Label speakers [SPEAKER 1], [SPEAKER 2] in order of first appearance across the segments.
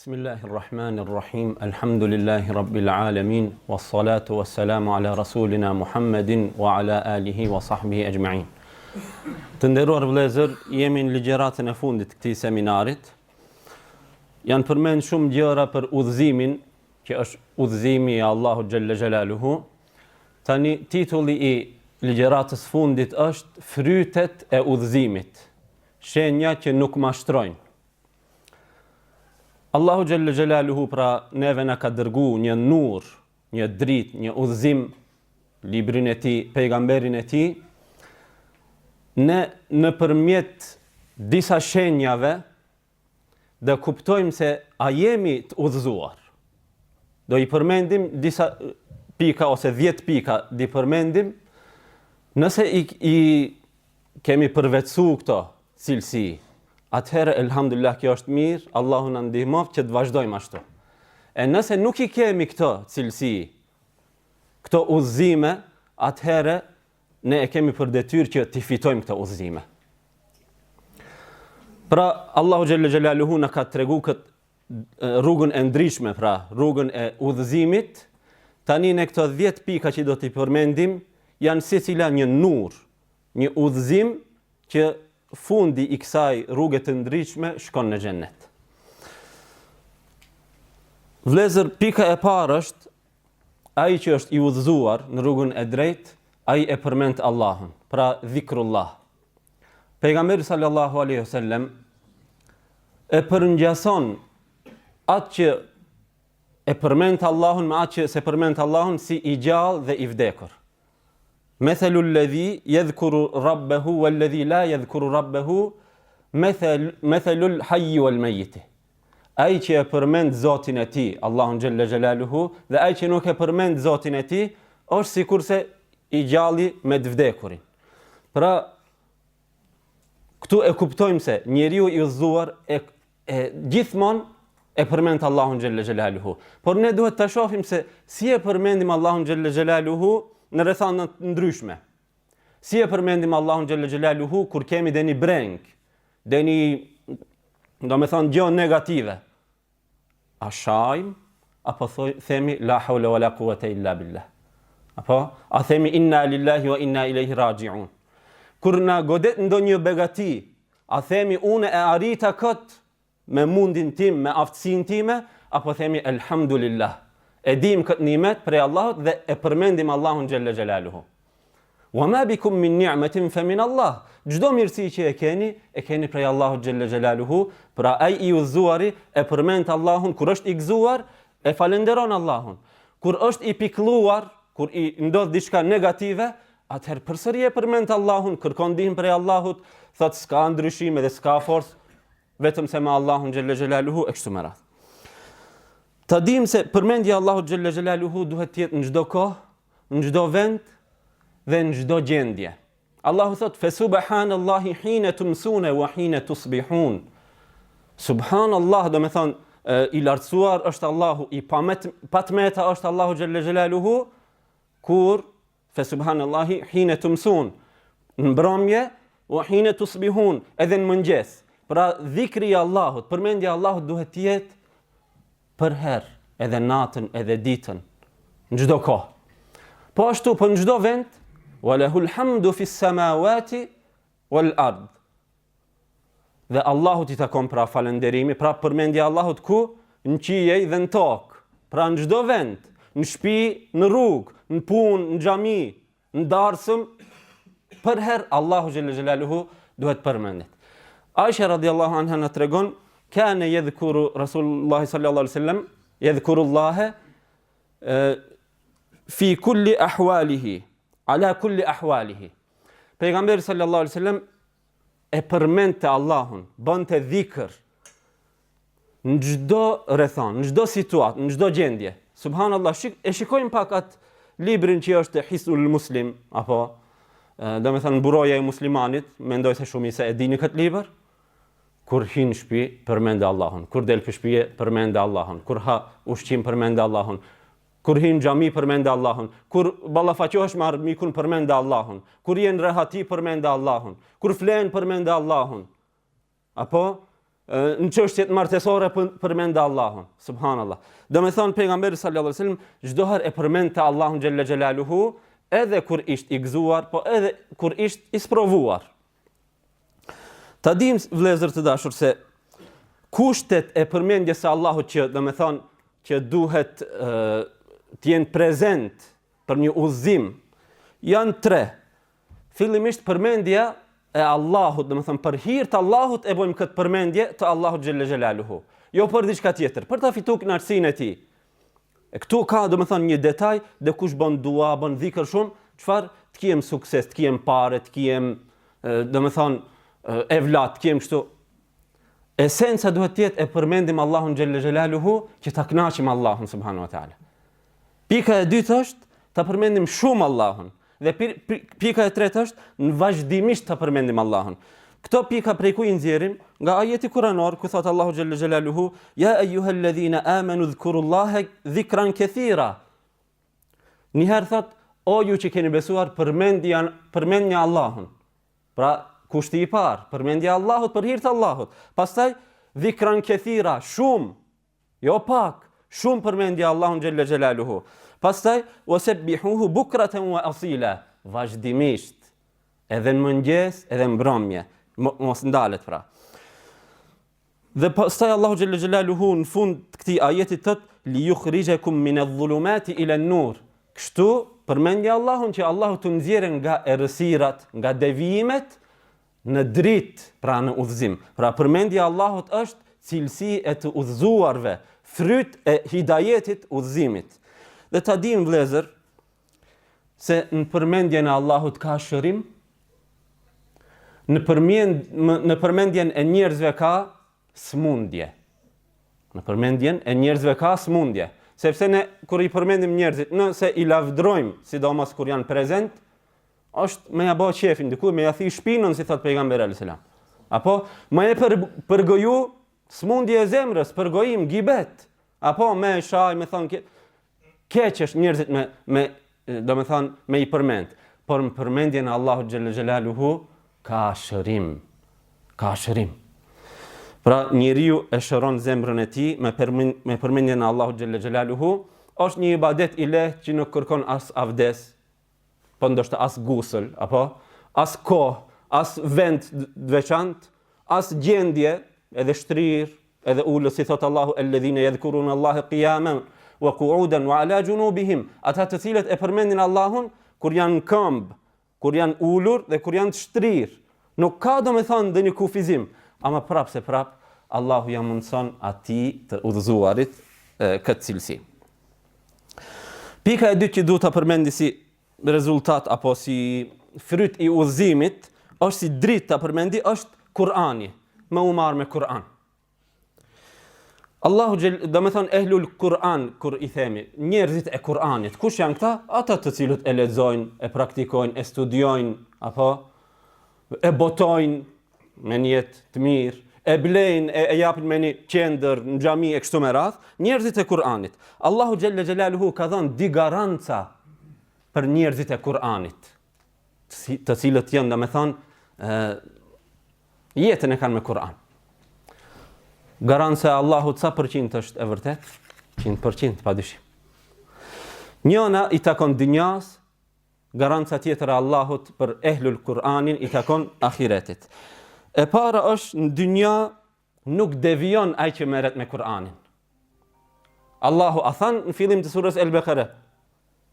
[SPEAKER 1] Bismillahirrahmanirrahim. Alhamdulillahi rabbil alamin. Wassalatu wassalamu ala rasulina Muhammedin wa ala alihi wa sahbihi ajma'in. Të nderuar vëllezër, jemi në ligjëratën e fundit të këtij seminarit. Janë përmend shumë gjëra për udhëzimin, që është udhëzimi i Allahut xhalla xhelaluhu. Tani titulli i ligjëratës fundit është Frytet e udhëzimit, shenja që nuk mashtrojnë. Allahu xhalla xhelaluhu pra neve na ka dërguar një nur, një dritë, një udhëzim, librin e tij, pejgamberin e tij. Ne nëpërmjet disa shenjave dhe kuptojmë se a jemi të udhëzuar. Do i përmendim disa pika ose 10 pika di përmendim. Nëse i kemi përvetësu këto cilësi, atëherë elhamdulillah kjo është mirë, Allahu na ndihmoft që të vazhdojmë ashtu. E nëse nuk i kemi këto cilësi, këto udhëzime, atëherë ne e kemi për detyrë që t'i fitojmë këto udhëzime. Pra Allahu xhalla xhelaluhu na ka tregu këtë rrugën e ndryshme, pra rrugën e udhëzimit. Tani në këto 10 pika që do t'i përmendim, janë secila një nur, një udhëzim që fundi i kësaj rruge të ndryshme shkon në xhennet. Vëllezër, pika e parë është ai që është i udhëzuar në rrugën e drejtë, ai e përmend Allahun, pra dhikrullah. Pejgamberi sallallahu alaihi wasallam e përngjason atë që e përmend Allahun me atë që se përmend Allahun si i gjallë dhe i vdekur. Mathalu alladhi yadhkuru rabbahu walladhi la yadhkuru rabbahu mathalul hayy wal mayyit. Ai që e përmend Zotin e tij, Allahun xhalla xhelaluhu, dhe ai që nuk e përmend Zotin e tij, është sikurse i gjalli me të vdekurin. Pra, këtu e kuptojmë se njeriu i udhëzuar gjithmonë e përmend Allahun xhalla xhelaluhu. Por ne duhet ta shohim se si e përmendim Allahun xhalla xhelaluhu në rrethana të ndryshme. Si e përmendim Allahun xhalla xhelaluhu kur kemi deni breng, deni, domethënë gjë negative. A shajm apo themi la hawla wala quwata illa billah. Apo a themi inna lillahi wa inna ilaihi raji'un. Kur na godet ndonjë begati, a themi unë e arrita kët me mundin tim, me aftësinë time, apo themi elhamdulillah. E dim këtë nimet prej Allahut dhe e përmendim Allahun xhalla xhelaluhu. Wa ma bikum min ni'matin fa min Allah. Çdo mirësi që e keni prej Allahut xhalla xhelaluhu. Pra ai i udhëzuari e përmend Allahun kur është i gëzuar, e falenderon Allahun. Kur është i pikëlluar, kur i ndodh diçka negative, atëherë përsëri e përmend Allahun, kërkon ndihmë prej Allahut, thot s'ka ndryshim dhe s'ka forcë, vetëm se me Allahun xhalla xhelaluhu e kështu me radhë. Ta dim se përmendja Allahut xhalla xhelaluhu duhet të jetë në çdo kohë, në çdo vend dhe në çdo gjendje. Allahu thot fe subhanallahi hina tumsuna wa hina tusbihun. Subhanallah, do me thonë i lartësuar është Allahu, i patmeta është Allahu xhalla xhelaluhu, kur fe subhanallahi hina tumsun, në mbrëmje, wa hina tusbihun, edhe në mëngjes. Pra dhikri i Allahut, përmendja Allahut duhet të jetë për herë, edhe natën, edhe ditën, në çdo kohë. Po ashtu po në çdo vend, walahul hamdu fis samawati wal ard. Dhe Allahut i takon pra falënderimi, pra përmendja Allahut ku? Në qiej dhe në tokë. Pra në çdo vend, në shtëpi, në rrugë, në punë, në xhami, në darsëm, për herë Allahu xhalla xhelaluhu duhet përmendet. Aisha radhiyallahu anha na tregon, kana yadhkuru Rasulullah sallallahu alaihi wasallam, yadhkurullaha fi kulli ahwalihi, ala kulli ahwalihi. Pejgamberi sallallahu alaihi wasallam e përmendte Allahun, bënte dhikr në çdo rrethon, në çdo situatë, në çdo gjendje. Subhanallah, e shikojmë pak atë librin që është Hisnul Muslim, apo do me thënë buroja e muslimanit, mendoj se shumë se e dini këtë libër. Kur hin në shtëpi, përmende Allahun. Kur del për shtëpi, përmende Allahun. Kur ha ushqim, përmende Allahun. Kur hin xhami, përmende Allahun. Kur ballafaqohesh me armikun, përmende Allahun. Kur je në rehati, përmende Allahun. Kur flen, përmende Allahun. Apo në çështjet martesore përmend Allahun, subhanallah. Do me thonë pejgamberi sallallahu alaihi wasallam çdo herë e përmendte Allahun xhalla xhelaluhu, edhe kur ishte i gëzuar, po edhe kur ishte i sprovuar. Ta dim vëllezër të dashur se kushtet e përmendjes së Allahut që do me thonë që duhet të jenë prezent për një udhëzim janë 3. Fillimisht përmendja e Allahut, do me thënë për hir të Allahut e bojmë këtë përmendje të Allahut xhalla xhelaluhu. Jo për diçka tjetër, për ta fituar kënaqësinë e tij. Këtu ka do me thënë një detaj, dhe kush bën dua, bën dhikr shumë, çfarë të kiem sukses, të kiem parë, të kiem do me thënë evlat, të kiem kështu. Esenca duhet të jetë e përmendim Allahun xhalla xhelaluhu që ta kënaqim Allahun subhanahu wa taala. Pika e dytë është ta përmendim shumë Allahun. Dhe pika e tretë është në vazhdimisht të përmendim Allahun. Këto pika prej ku i nxjerrim? Nga ajeti kuranor ku thot Allahu xhalla xhelaluhu: "Ya ayyuhalladhina amanu dhkurullaha dhikran kathira." Njëherë thot: "O ju që keni besuar, përmendni Allahun." Pra kushti i parë, përmendja Allahut për hir të Allahut. Pastaj dhikran kathira, shumë, jo pak, shumë përmendja Allahun xhalla xhelaluhu. Pastaj wasabbihuhu bukratan wa asila, vazhdimisht, edhe në mëngjes, edhe në mbrëmje, mos ndalet pra. Dhe pastaj Allahu xhalla xhelaluhu në fund të këtij ajeti thot: "Li yukhrijakum min adh-dhulumati ila an-nur." Kështu përmendja Allahun që Allahu të nxjerrë nga errësirat, nga devijimet në dritë, pra në udhëzim. Pra përmendja Allahut është cilësi e të udhëzuarve, fryt e hidajetit, udhëzimit. Dhe ta dim vëllezër se në përmendjen e Allahut ka shërim, në përmendjen e njerëzve ka smundje. Në përmendjen e njerëzve ka smundje. Sepse ne kur i përmendim njerëzit, nëse i lavdrojmë, sidomos kur janë prezent, është me ja bë qefin diku, me ja thi shpinën, si thot pejgamberi alayhis salam. Apo më e përgoju smundje e zemrës, përgojim, gibet. Apo me shaj, me thon keq është njerëzit do me thonë me i përmend. Por në përmendjen e Allahut xhalla xhelaluhu ka shërim. Ka shërim. Pra njeriu e shëron zemrën e tij me përmendjen e Allahut xhalla xhelaluhu, është një ibadet i lehtë që nuk kërkon as avdes, po ndoshta as gusël, apo as kohë, as vend veçantë, as gjendje, edhe shtrirë, edhe ulës, si thot Allahu: "Alladhina yadhkuruna Allaha qiyaman wa qu'udan wa ala junubihim." Ata të cilët e përmendin Allahun kur janë në këmbë, kur janë ulur dhe kur janë të shtrirë. Nuk ka do me thonë dhe një kufizim, ama prap se prap Allahu ja mundson atij të udhëzuarit këtë cilësi. Pika e dytë që duhet ta përmendi si rezultat apo si fryt i udhëzimit, është si dritë ta përmendi, është Kur'ani, me u marrë me Kur'an. Allahu do me thonë ehlul Kur'an, kur i themi, njerëzit e Kur'anit, kush janë këta? Ata të cilët e lexojnë, e praktikojnë, e studiojnë, apo e botojnë me një jetë të mirë, e blejnë, e japin me një qendër në xhami e kështu me radhë, njerëzit e Kur'anit. Allahu xhalla xhelaluhu ka dhënë di garanca për njerëzit e Kur'anit, të cilët janë, do me thonë, jetën e kanë me Kur'an. Garanca e Allahut sa përqind është e vërtet? 100% padyshim. Njëna i takon dunjas, garanca tjetër e Allahut për ehlul Kur'anin i takon ahiretit. E para është në dunja nuk devion ai që merret me Kur'anin. Allahu a than në fillim të surës El-Baqara: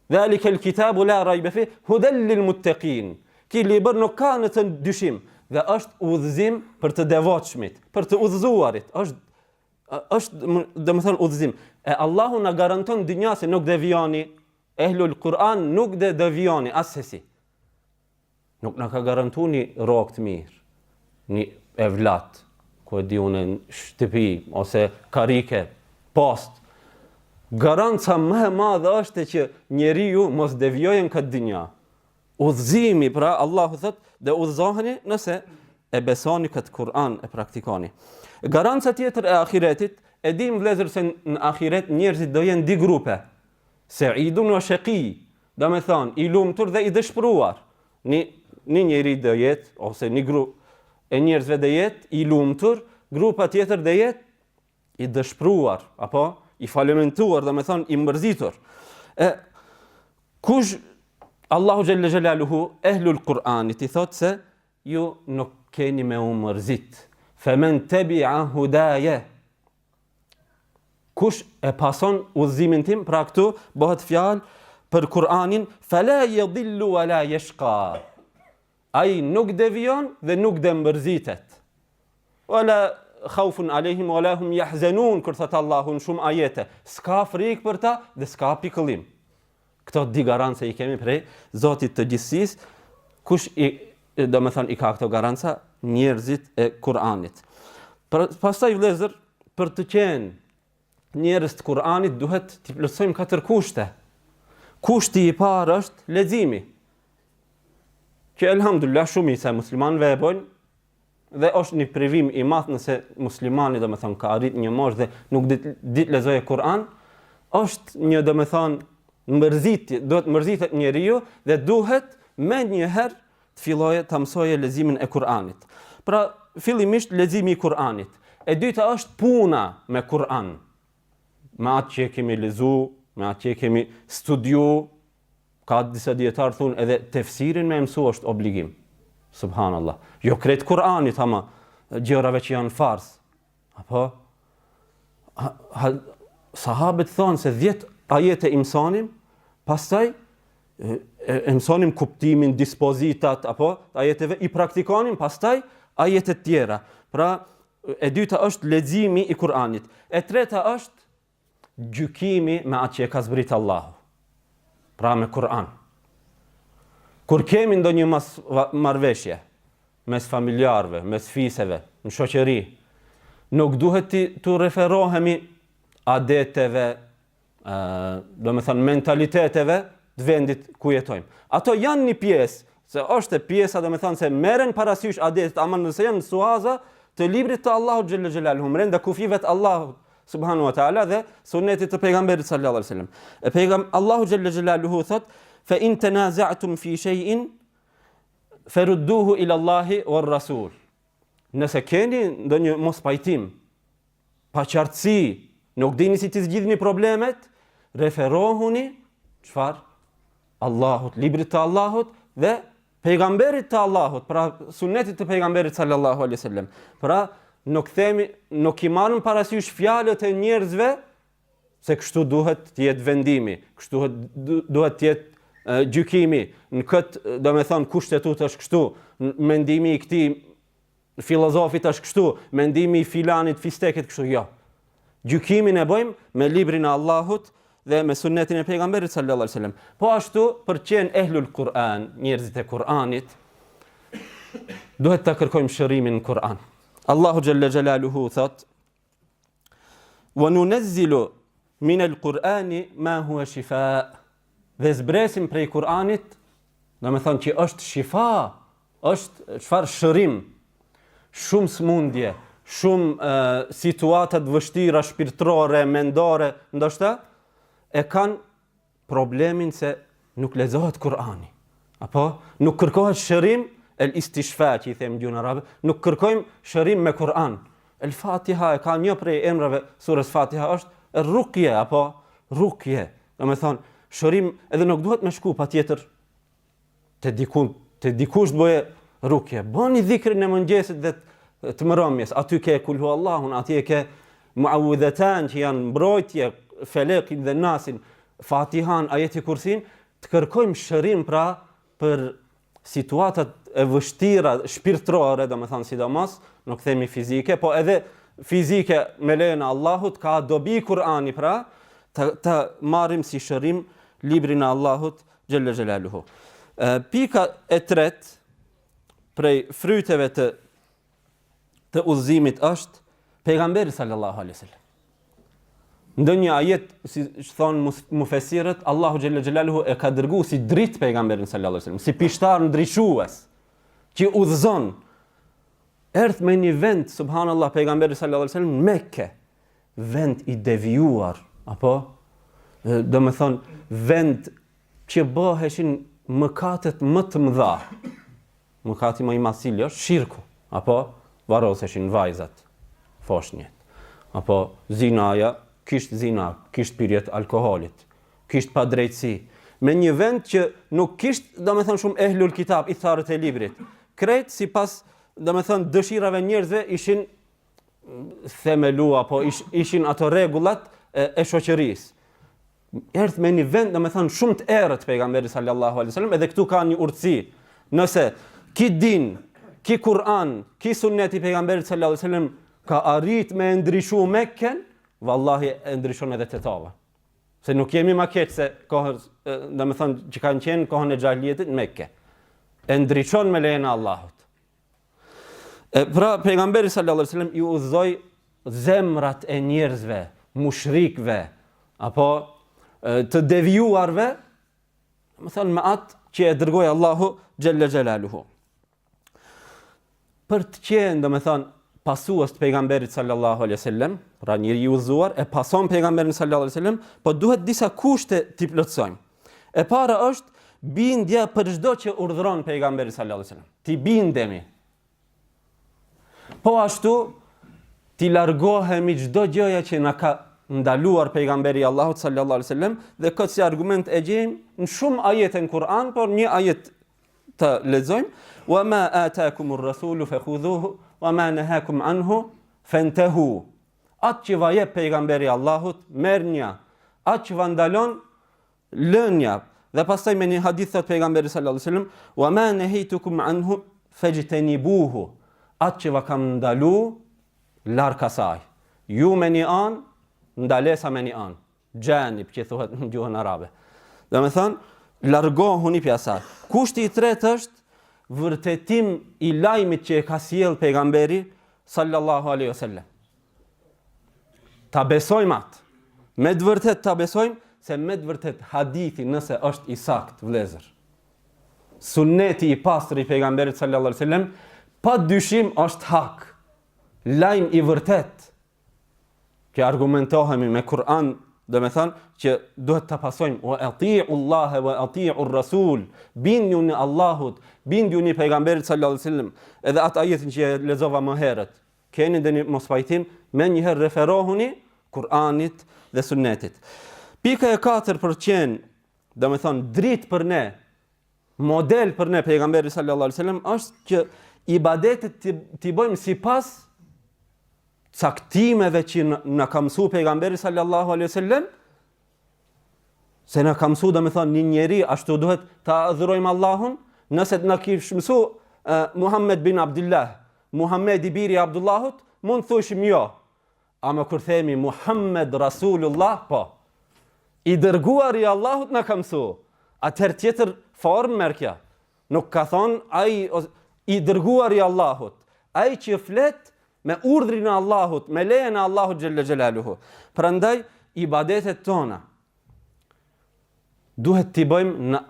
[SPEAKER 1] "Dhalika al-kitabu la rayba fihi hudan lil-muttaqin." Ky libër nuk ka në të dyshim dhe është udhëzim për të devotshmit, për të udhëzuarit. Është do të thonë udhëzim. E Allahu na garanton dynja se nuk devioni, ehlul Kur'an nuk devioni asesi. Nuk na ka garantuar një rrok të mirë, një evlat, ku e diunë shtëpi ose karike, post. Garanca më e madhe është që njeriu mos devijojë në këtë dynja. Udhëzimi, pra Allahu thot, dhe udhëzoheni nëse e besoni këtë Kur'an e praktikoni. Garanca tjetër e ahiretit, e dim vëllezër se në ahiret njerëzit do jenë di grupe. Sa'idun wa shaqi, do me thonë i lumtur dhe i dëshpëruar. Një njeri do jetë ose një grup e njerëzve do jetë i lumtur grupa tjetër dhe jetë i dëshpruar, apo i falimentuar, dhe me thonë i mërzitur. Kush Allahu Gjelle Gjelaluhu, ehlul Kur'anit, i thotë se ju nuk keni me u mërzit. Femen tebi'a hudaje. Kush e pason udhëzimin tim, pra këtu bëhet fjalë për Kur'anin, fala yadhillu wala yashqa. Ai nuk devion dhe nuk dëmbërzitet. Wala khawfun alehim wala hum yahzanun, kur thot Allahu në shumë ajete. S'ka frikë për ta dhe s'ka pikëllim. Këto di garanca i kemi prej Zotit të gjithësisë. Kush i ka këto garanca? Njerëzit e Kur'anit. Pastaj vëllezër, për të qenë njerëz të Kur'anit duhet t'i plotësojmë 4 kushte. Kushti i parë është leximi. Që elhamdulillah shumica e muslimanëve e bojnë dhe është një privim i madh nëse muslimani domethënë ka arrit një moshë dhe nuk dit lexojë Kur'an, është një domethënë mërzitje, duhet mërzitet njeriu dhe duhet më njëherë të fillojë ta mësojë leximin e Kur'anit. Pra fillimisht leximi i Kur'anit. E dyta është puna me Kur'an. Me atë që kemi lexu, me atë që kemi studiu, ka disa dietar thonë edhe tefsirin me mësu është obligim. Subhanallah. Jo krejt Kur'anit ama gjërave që janë fars. Apo sahabët thonë se 10 ajete i mësonim, pastaj e mësonim kuptimin, dispozitat apo ajeteve, i praktikonim, pastaj ajetet tjera. Pra e dyta është leximi i Kur'anit. E treta është gjykimi me atë që e ka zbrit Allahu. Pra me Kur'an. Kur kemi ndonjë marrëveshje mes familjarëve, mes fiseve, në shoqëri, nuk duhet të referohemi adeteve, domethënë mentaliteteve të vendit ku jetojmë. Ato janë një pjesë, se është pjesa domethënë se merren parasysh adetet, ama nëse janë suaza të librit të Allahut xhelle xhelaluhu, brenda kufive të Allahut subhanahu wa taala dhe sunetit të pejgamberit sallallahu alaihi wasallam. Allahu xhelle xhelaluhu thot: "Fa in tanaza'tum fi shay'in farudduhu ila Allahi war Rasul." Nëse keni ndonjë mospajtim, paqartësi, nuk dini si të zgjidhni problemet, referohuni çfarë? Allahut, librit të Allahut dhe pejgamberit të Allahut, pra sunetit të pejgamberit sallallahu alaihi wasallam. Pra nuk i marrim parasysh fjalët e njerëzve se kështu duhet të jetë vendimi, kështu duhet të jetë gjykimi, në këtë domethënë kushtetut është kështu, mendimi i këtij filozofit është kështu, mendimi i filanit fistekit kështu, jo. Gjykimin e bëjmë me librin e Allahut dhe me sunetin e pejgamberit sallallahu alaihi wasallam. Po ashtu për qenë ehlul Kur'an, njerëzit e Kur'anit, duhet ta kërkojmë shërimin në Kur'an. Allahu xhalla xhelaluhu thot: "Wa nunazzilu min al-Qur'ani ma huwa shifaa." Dhe zbresim prej Kur'anit, domethënë që është shifa, është çfarë shërim, shumë smundje, shumë situata të vështira shpirtërore, mendore, ndoshta e kanë problemin se nuk lexohet Kur'ani. Apo nuk kërkohet shërim, el istishfa që i them gjuhën arabe, nuk kërkojmë shërim me Kur'an. El Fatiha e ka një prej emrave surës Fatiha është rukje apo rukje. Domethënë shërim edhe nuk duhet me shku patjetër te dikush të bëje rukje. Bëni dhikrin e mëngjesit dhe të mbrëmjes. Aty ke kulhu Allahun, aty ke muawwidhatan që janë mbrojtje, Felekin dhe Nasin, Fatihan, Ajeti Kursin, të kërkojmë shërim pra për situatat e vështira shpirtërore, domethënë sidomos, nuk themi fizike, po edhe fizike me lejen e Allahut ka dobi Kur'ani pra ta marrim si shërim librin e Allahut xhelle xhelaluhu. Pika e tretë prej fryteve të udhëzimit është pejgamberi sallallahu alaihi wasallam. Ndonjë ajet, si thonë mufesirët, Allahu xhelle xhelaluhu e ka dërguar si dritë pejgamberin sallallahu alaihi wasallam, si pishtar ndriçues që udhëzon. Erdh me një vend, subhanallahu, pejgamberi sallallahu alaihi wasallam, Mekke, vend i devijuar, apo domethënë vend që bëheshin mëkatet më të mëdha. Mëkati më i madh është shirku, apo varroseshin vajzat. foshnjët. Apo zinaja, kisht zina, kisht pirjet alkoholit, kisht pa drejtësi. Me një vend që nuk kisht, shumë ehlul kitab, i tharët e librit. Krejt si pas, dëshirave njerëzve ishin themelu, apo ishin ato regullat e shoqërisë. Erdh me një vend, shumë të errët pejgamberi sallallahu alaihi wasallam, edhe këtu ka një urtësi. Nëse ki din, ki Kur'an, ki sunneti pejgamberit sallallahu alaihi wasallam ka arrit me ndryshu Mekken, vallahi e ndryshon edhe Tetava. Se nuk jemi ma keq se kohës, që kanë qenë kohën e xahiliyetit në Mekke. E ndryshon me lejen e Allahut. Pra pejgamberi sallallahu alaihi wasallam i udhëzoi zemrat e njerëzve, mushrikëve, apo të devijuarve, me atë që e dërgoi Allahu xhalla xhelaluhu. Për të qenë, pasues të pejgamberit sallallahu alaihi wasallam, pra njeriu i udhëzuar e pason pejgamberin sallallahu alaihi wasallam, po duhet disa kushte t'i plotësojmë. E para është bindja për çdo që urdhëron pejgamberi sallallahu alaihi wasallam. Ti bindemi. Po ashtu ti largohemi çdo gjëja që na ka ndaluar pejgamberi Allahut sallallahu alaihi wasallam, dhe këtë si argument e gjejmë në shumë ajete në Kur'an, por një ajet të lexojmë: "Wa ma ataakumur rasulu fakhudhuhu wa ma nahakum anhu fantahu." Atë që va jep pejgamberi Allahut, merrnja, atë që va ndalon, lënja. Dhe pastaj me një hadith thot pejgamberi sallallahu alaihi wasallam: "Wa ma nahaytukum anhu fajtanibuhu." Atë që va kam ndalu, larg asaj. Ju me një anë, ndalesa me një anë. Gjanib, që thuhet në gjuhën arabe. Largohuni prej asaj. Kushti i tretë është vërtetim i lajmit që e ka sjell pejgamberi sallallahu alaihi wasallam. Ta besojmë atë. Me të vërtet ta besojmë, se me të vërtet hadithi nëse është i sakt, vëllezër. Sunneti i pastër i pejgamberit sallallahu alaihi wasallam, pa dyshim është hak. Lajm i vërtet. Që argumentohemi me Kur'an, që duhet të pasojmë: "Wa ati'u Allah wa ati'u Rasul." Bindju në Allahut, bindju në pejgamberit sallallahu alaihi wasallam. Edhe atë ajetin që lexova më herët, keni ndonjë mos pajtim, me njëherë referohuni Kur'anit dhe Sunnetit. Pika e 4%, dritë për ne, model për ne pejgamberi sallallahu alaihi wasallam, është që ibadetet t'i bëjmë sipas caktimeve që na ka mësu pejgamberi sallallahu alaihi wasallam. Se na ka mësu, një njeri ashtu duhet ta adhurojmë Allahun. Nëse na kish mësu Muhammed bin Abdullah, Muhammed i biri Abdullahut, mund thushim jo. Ama kur themi Muhammed Rasulullah, po. I dërguar i Allahut na ka mësu. Atëherë tjetër formë merkja. Nuk ka thonë ai i dërguar i Allahut, ai që flet me urdhrin e Allahut, me lejen e Allahut xhalla xhelaluhu. Prandaj ibadetet tona duhet t'i bëjmë në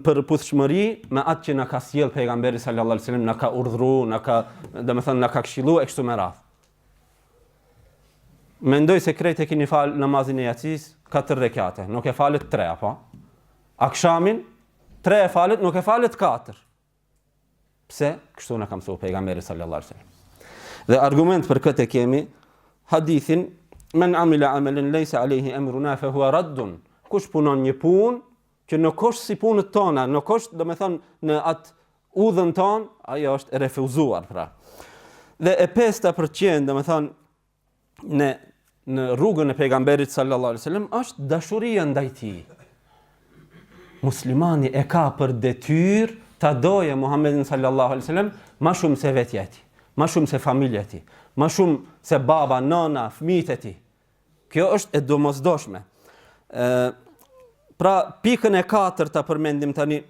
[SPEAKER 1] përputhshmëri me atë që na ka sjell pejgamberi sallallahu alaihi wasallam, na ka urdhëruar, na ka këshilluar e kështu me radhë. Mendoj se krejt e keni fal namazin e Yacis 4 rekate, nuk e falet 3 apo? Akshamin 3 e falet, nuk e falet 4. Pse? Kështu na ka mësuar pejgamberi sallallahu alaihi wasallam. Dhe argument për këtë kemi hadithin: "Men amila amalan laysa alayhi amruna fa huwa raddun." Kush punon një punë që nuk është si punët tona, nuk është, në atë udhën tonë, ajo është e refuzuar, pra. Dhe e 5%, në rrugën e pejgamberit sallallahu alaihi wasallam është dashuria ndaj tij. Muslimani e ka për detyrë ta doje Muhammedin sallallahu alaihi wasallam më shumë se vetja e tij, më shumë se familja e tij, më shumë se baba, nana, fëmijët e tij. Kjo është e domosdoshme. Pra pikën e 4 ta përmendim tani,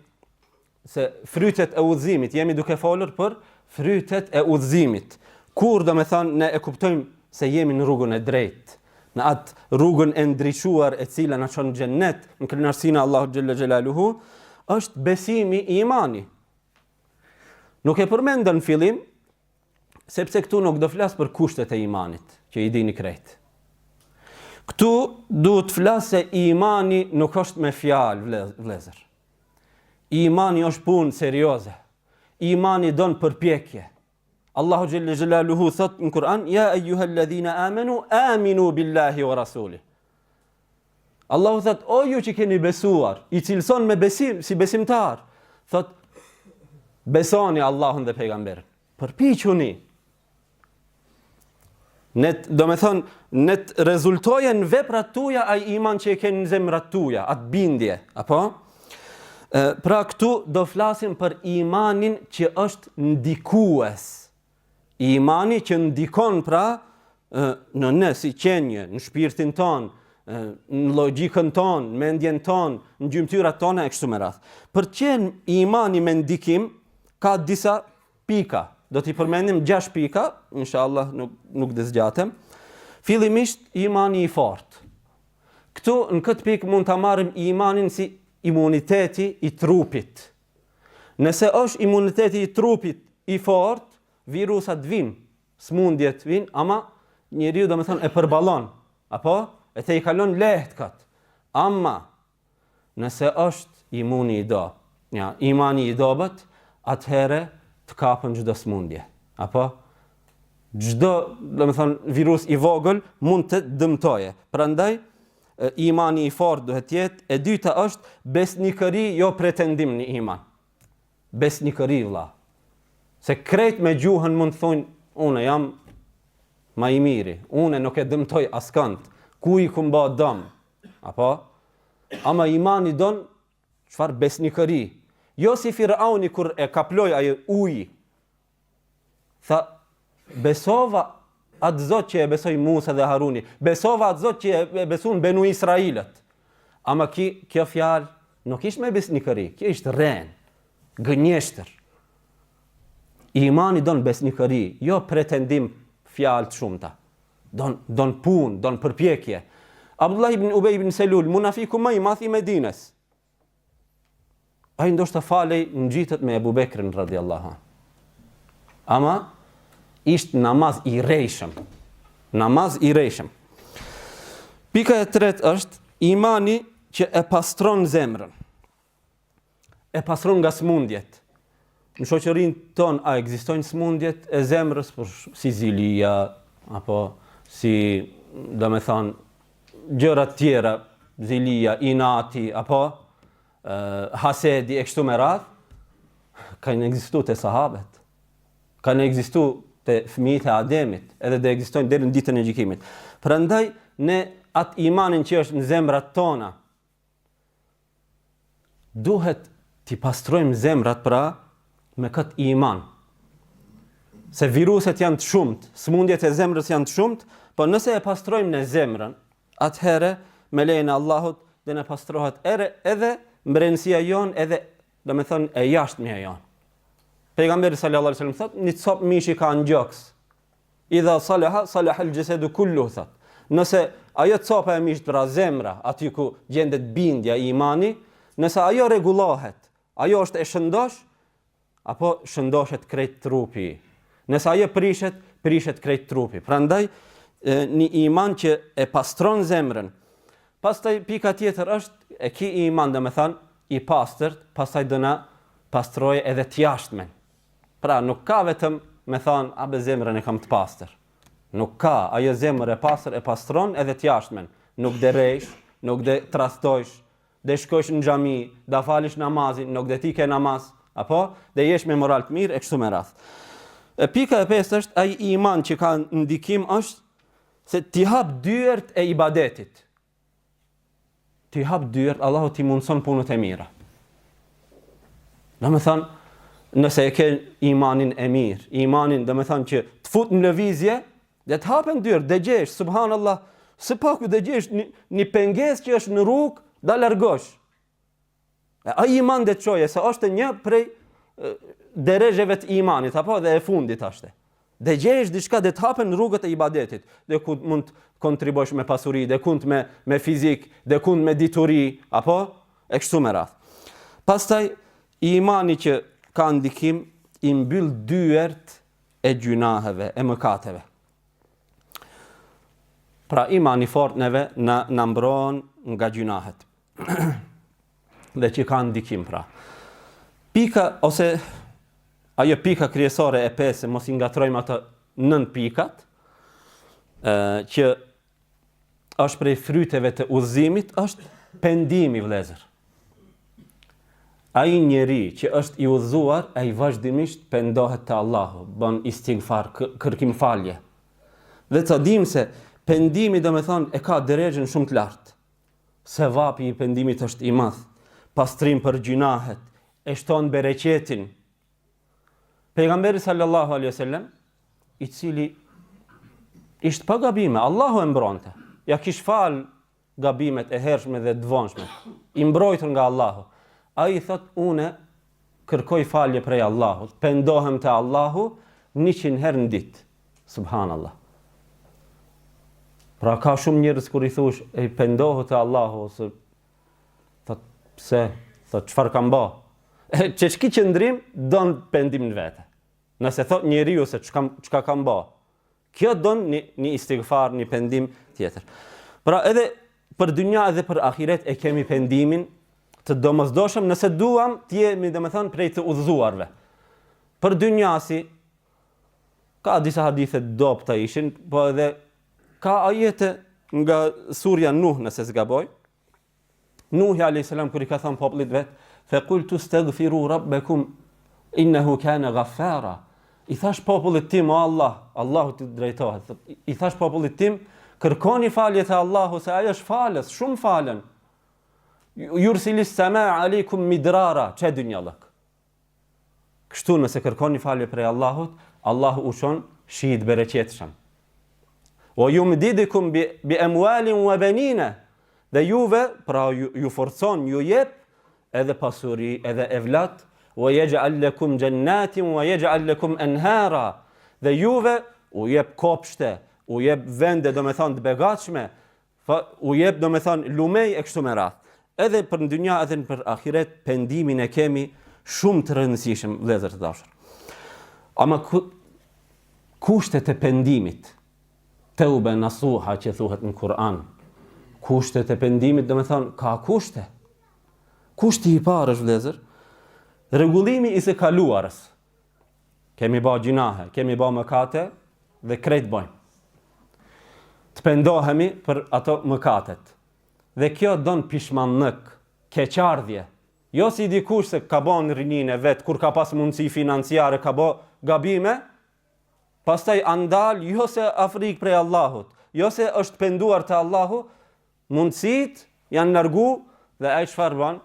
[SPEAKER 1] se frytet e udhëzimit, jemi duke folur për frytet e udhëzimit. Kur ne e kuptojmë se jemi në rrugën e drejtë, në atë rrugën e ndriçuar e cila na çon në xhennet, në kënaqësinë e Allahut xhalla xhelaluhu, është besimi i imani. Nuk e përmenda në fillim, sepse këtu nuk do flas për kushtet e imanit, që i dini krejt. Këtu duhet flas se imani nuk është me fjalë, vëllezër. Imani është punë serioze. Imani don përpjekje. Allahu Gjelle Gjelaluhu thot në Kur'an, ja ejuhalladhina amanu, aminu billahi wa rasulih. Allahu thot, o ju që keni besuar, i cilëson me besim, si besimtar, thot, besoni Allahun dhe pejgamberin. Përpiquni. Do me thonë, ne rezultoje në veprat tuja ai iman që e keni në zemrat tuja, atë bindje, apo? Pra këtu do flasim për imanin që është ndikues. Imani që ndikon pra në ne si qenje, në shpirtin ton, në logjikën ton, në mendjen ton, në gjymtyrat tona e kështu me radhë. Për qenë imani me ndikim ka disa pika. Do t'i përmendim 6 pika, inshallah nuk dhe zgjatem. Fillimisht imani i fortë. Këtu në këtë pikë mund ta marrim imanin si imuniteti i trupit. Nëse është imuniteti i trupit i fortë, virusat vinë, smundjet vinë, ama njeriu do me thonë e përballon, apo e te i kalon lehtë këtë. Ama nëse është imuni i do, imani i dobët, atëhere të kapën çdo smundje, apo çdo, do me thonë, virus i vogël mund të dëmtoje. Prandaj imani i fortë duhet jetë. E dyta është besnikëri, jo pretendim në iman. Besnikëri, vëlla. Se krejt me gjuhën mund të thonë, une jam ma i miri, une nuk e dëmtoj askënd, ku i kum ba dëm, apo? Ama imani don çfarë besnikëri. Jo si Firauni kur e kaploj ajo uji. Tha, besova atë Zot që e besoj Musa dhe Haruni, besova atë Zot që e besun Benu Israilet. Ama kjo fjalë nuk ishte me besnikëri, kjo ishte ren, gënjeshtër. Imani don besnikëri, jo pretendim fjalë të shumta. Don punë, don përpjekje. Abdullah ibn Ubej ibn Selul, munafiku më i madh i Medinës. Ai ndoshta falej në gjitët me Ebu Bekrin radhiyallahu anhu. Ama ishte namaz i rejshëm. Namaz i rejshëm. Pika e tretë është imani që e pastron zemrën. E pastron nga smundjet. Në shoqërinë tonë a ekzistojnë smundjet e zemrës, si zilia, apo si, do me thonë, gjëra tjera, zilia, inati, apo hasedi e kështu me radhë, kanë ekzistu të sahabet, kanë ekzistu të fëmijët e Ademit, edhe dhe ekzistojnë deri në ditën e gjykimit. Prandaj ne atë imanin që është në zemrat tona, duhet t'i pastrojmë zemrat pra me këtë iman. Se viruset janë të shumt, smundjet e zemrës janë të shumt, po nëse e pastrojmë në zemrën, atëherë me lejen e Allahut dhe ne pastrohet edhe mbrenësia jonë, edhe do me thonë e jashtëmja jonë. Pejgamberi sallallahu alaihi wasallam thot, një cop mishi ka në gjoks. Idha salaha al-jasadu kulluhu thot. Nëse ajo copa e mishit pra zemra, aty ku gjendet bindja i imani, nëse ajo rregullohet, ajo është e shëndosh, apo shëndoshet krejt trupi. Nëse ajo prishet krejt trupi. Prandaj një iman që e pastron zemrën. Pastaj pika tjetër është e ki iman, do me thënë, i pastërt, pastaj do na pastrojë edhe të jashtmen. Pra nuk ka vetëm me thënë, abe zemrën e kam të pastër. Nuk ka, ajo zemër e pastër e pastron edhe të jashtmen. Nuk dhe rejsh, nuk dhe trastojsh, dhe shkosh në xhami, da falish namazin, nuk dhe ti ke namaz, apo dhe jesh me moral të mirë e kështu me radhë. Pika e pestë është ai iman që ka ndikim është se ti hap dyert e ibadetit. Ti hap dyert, Allahu ti mundson punët e mira. Do me thënë, nëse e ke imanin e mirë, imanin do me thënë që të fut në lëvizje, dhe të hapen dyert, dhe gjesh, subhanallah, së paku dhe gjesh një pengesë që është në rrugë, da largosh. Ai iman dhe të qoje, se është një prej derejeve të imanit, apo dhe e fundit ashte. Dhe gjesh diçka dhe të hapen rrugët e ibadetit, dhe ku mund të kontribosh me pasuri, dhe kund me fizik, dhe kund me dituri, apo e kështu me radhë. Pastaj imani që ka ndikim i mbyll dyert e gjunaheve, e mëkateve. Pra imani fort neve na mbron nga gjunahet. Dhe që ka ndikim pra. Pika ose ajo pika kryesore e 5, mos I ngatrojmë ato 9 pikat, që është prej fryteve të udhëzimit, është pendimi, vëllezër. Ai njeri që është I udhëzuar, ai vazhdimisht pendohet te Allahu, bën istighfar, kërkim falje. Dhe ta dim se pendimi domethënë e ka drejtën shumë të lartë. Sevapi I pendimit është I madh, pastrim për gjunahet, e shton bereqetin. Pejgamberi sallallahu alaihi wasallam, I cili ishte pa gabime, Allahu e mbronte. Ja kish fal gabimet e hershme dhe të vonshme. I mbrojtur nga Allahu. Ai thot, une kërkoj falje prej Allahut, pendohem te Allahu 100 herë në ditë. Subhanallah. Pra ka shumë njerëz kur I thosh e pendohu te Allahu, ose thot pse, thot çfarë kam bë? Ç'ki qëndrim don pendim në vete. Nëse thot njeriu se çka kam bë, kjo don një istighfar, një pendim tjetër. Pra edhe për dynja edhe për ahiret e kemi pendimin të domosdoshëm nëse duam të jemi domethënë prej të udhëzuarve. Për dynjasi ka disa hadithe dobta ishin, po edhe ka ajete nga surja Nuh, nëse s'gaboj. Nuhi alayhis salam kur I ka thënë popullit vet, "Fa qultu astaghfiru rabbakum innahu kana ghaffara." I thash popullit tim, o Allah, Allahu të drejtohet. I thash popullit tim, kërkoni falje te Allahu se ai është falës, shumë falën. Yursilis samaa aleikum midrara, çe dynjallëk. Kështu nëse kërkoni falje prej Allahut, Allahu ushon shi të bereqetshëm. Wa yumdidukum bi amwalin wa banina. Dhe juve, pra ju forcon, ju jep edhe pasuri, edhe evlat, wa yaj'al lakum jannatin wa yaj'al lakum anhara. Dhe juve u jep kopshte, u jep vende domethënë të begatshme, u jep domethënë lumej e kështu me radhë. Edhe për dynja edhe për ahiret pendimin e kemi shumë të rëndësishëm, vëllezër të dashur. Ama kushtet e pendimit, tauba nasuha që thuhet në Kur'an, kushtet e pendimit domethënë ka kushte. Kushti I parë është, vëllezër, rregullimi I së kaluarës. Kemi bë gjunahe, kemi bë mëkate dhe krejt bojmë. Të pendohemi për ato mëkatet. Dhe kjo don pishmannëk, keqardhje. Jo si dikush se ka bën rinin e vet kur ka pas mundësi financiare, ka bë gabime, pastaj andal jo se afrik prej Allahut, jo se është penduar te Allahu, mundësit janë largu dhe ai çfarë bën?